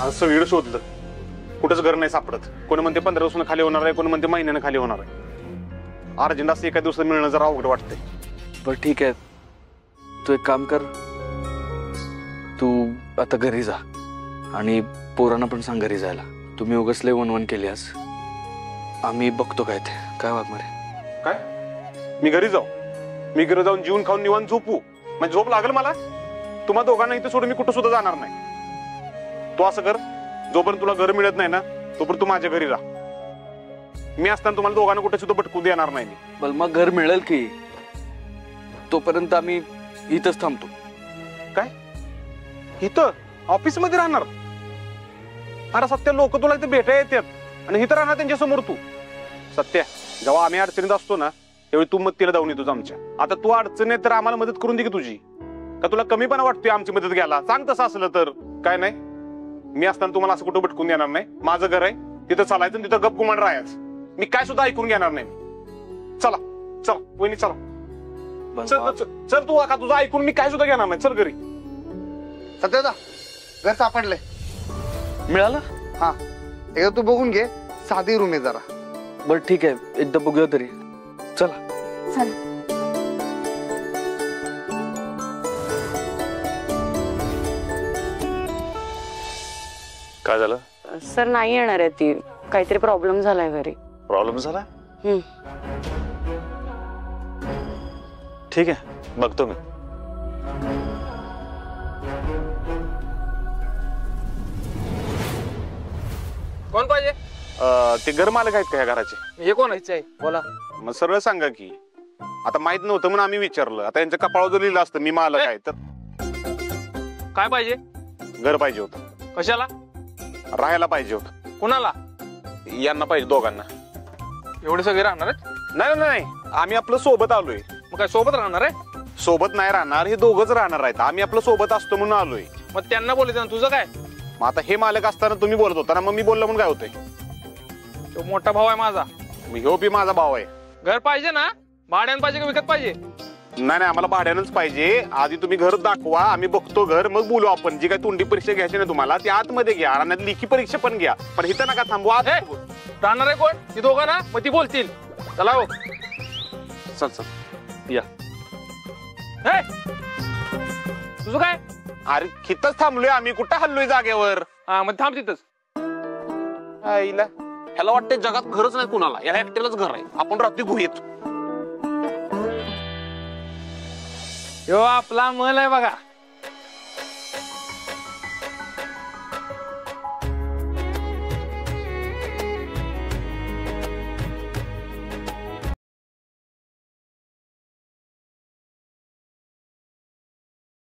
असं वेळ शोधलं, कुठंच घर नाही सापडत. कोणी म्हणते 15 दिवसानं खाली होणार आहे, कोणी म्हणते महिन्यानं खाली होणार आहे. अर्जंट असं एका दिवसात मिळणं जरा अवघड वाटतंय. बरं ठीक आहे, तू एक काम कर, तू आता घरी जा आणि पोरांना पण सांग घरी जायला. तुम्ही उगाच लय वनवन केली आज. आम्ही बघतो काय ते. काय वाघमारे? काय मी घरी जाऊ? मी घरी जाऊन जीवन खाऊन निवांत झोपू? म्हणजे झोप लागेल मला? तुम्हा दोघांना इथे सोडून मी कुठं सुद्धा जाणार नाही. तू असं कर, जोपर्यंत तुला घर मिळत नाही ना तोपर्यंत तू माझ्या घरी राहा. मी असताना तुम्हाला दोघांना कुठे सुद्धा भटकू देणार नाही मी. बल मग घर मिळेल की, तोपर्यंत आम्ही इथंच थांबतो. काय इथं ऑफिस मध्ये राहणार? अरे सत्य, लोक तुला इथे भेटायला येतात आणि इथं राहणार त्यांच्या समोर तू. सत्य, जेव्हा आम्ही अडचणीत असतो ना त्यावेळी तू मदतीला जाऊन येतोस आमच्या. आता तू अडचणीत तर आम्हाला मदत करून दे की तुझी. का तुला कमीपणा वाटतोय आमची मदत घ्यायला? सांग तसं असलं तर. काय नाही, मी असताना तुम्हाला असं कुठं भटकून देणार नाही. माझं घर आहे, तिथं चालायचं, तिथं गप गुमान राहायचं. मी काय सुद्धा ऐकून घेणार नाही. चला चला वहिनी, चला चल तू. का तुझं ऐकून मी काय सुद्धा घेणार नाही. चल घरी. सत्यदा, घर सापडलंय. मिळालं? हा, एकदा तू बघून घे. साधी रूम आहे जरा. बरं ठीक आहे, एकदा बघूया तरी. चला चला. काय झालं? सर नाही येणार आहे ती, काहीतरी प्रॉब्लेम झालाय घरी. प्रॉब्लेम झाला? ठीक आहे, बघतो मी. कोण पाहिजे? ते घर मालक आहेत का ह्या घराचे? हे कोण आहे? बोला. मग सरळ सांगा की. आता माहित नव्हतं म्हणून आम्ही विचारलं. आता यांच्या कपाळावर जर लिहिलं असतं मी मालक आहे तर. काय पाहिजे? घर पाहिजे होतं. कशाला? राहायला पाहिजे होतं. कुणाला? यांना पाहिजे, दोघांना. एवढे सगळे राहणार आहेत? नाही नाही, आम्ही आपलं सोबत आलोय. मग काय सोबत राहणार आहे? सोबत नाही राहणार, हे दोघंच राहणार आहेत. आम्ही आपलं सोबत असतो म्हणून आलोय. मग त्यांना बोलायचं ना, तुझं काय? मग आता हे मालक असताना तुम्ही बोलत होता ना, मग मी बोललो म्हणून काय होतंय? तो मोठा भाऊ आहे माझा. मी ह्यो बी माझा भाव आहे. घर पाहिजे ना? भाड्यानं पाहिजे का विकत पाहिजे? नाही नाही, आम्हाला भाड्यानंच पाहिजे. आधी तुम्ही घर दाखवा, आम्ही बघतो घर, मग बोलू आपण. जी काय तोंडी परीक्षा घ्यायची ना तुम्हाला ती आतमध्ये घ्या आणि लेखी परीक्षा पण घ्या, पण इथं नका थांबवा. राहणार आहे कोण? ती दोघं ना, मग ती बोलतील. चला हो. चल चल या. तुझं काय? अरे इथंच थांबलोय आम्ही, कुठं हल्लोय जागेवर? हा मग थांब तिथंच. आईला ह्याला वाटतंय जगात घरच नाही कुणाला, याला एकट्यालाच घर आहे. आपण रात्री गुहेत. यो आपला मल आहे बघा.